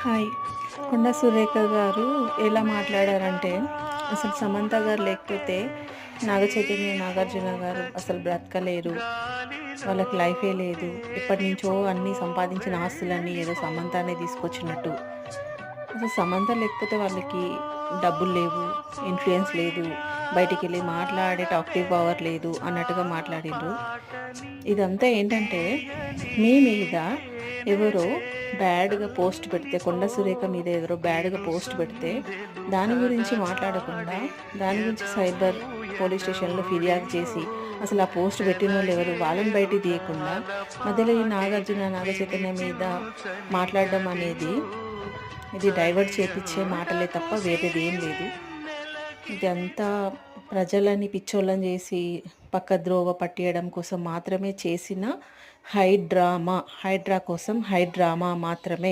Hi. కొండ సురేఖ గారు ఎలా మాట్లాడారంటే, అసలు సమంత గారు లేకపోతే నాగ చైతన్య, నాగార్జున గారు అసలు బ్రతకలేరు. వాళ్ళకి లైఫే లేదు. ఎప్పటినుంచో అన్నీ సంపాదించిన ఆస్తులన్నీ ఏదో సమంతనే తీసుకొచ్చినట్టు. అసలు సమంత లేకపోతే వాళ్ళకి డబ్బులు లేవు, ఇన్‌ఫ్లూయెన్స్ లేదు, బయటికెళ్ళి మాట్లాడే టాక్టివ్ పవర్ లేదు అన్నట్టుగా మాట్లాడిండ్రు. ఇదంతా ఏంటంటే, మీ మీద ఎవరో బ్యాడ్‌గా పోస్ట్ పెడితే, కొండ సురేఖ మీద ఎవరో బ్యాడ్‌గా పోస్ట్ పెడితే, దాని గురించి మాట్లాడకుండా, దాని గురించి సైబర్ పోలీస్ స్టేషన్‌లో ఫిర్యాదు చేసి, అసలు ఆ పోస్ట్ పెట్టినోళ్ళు ఎవరు? వాళ్ళని బయటికి తీయకుండా, మధ్యలో ఈ నాగార్జున, నాగ చైతన్య మీద మాట్లాడడం అనేది, ఇది డైవర్ట్ చేపిచ్చే మాటలే తప్ప వేరేదేం లేదు. ఇదంతా ప్రజలని పిచ్చోళ్ళని చేసి, పక్కద్రోవ పట్టియడం కోసం మాత్రమే చేసిన హైడ్రామా. హైడ్రా కోసం హైడ్రామా మాత్రమే.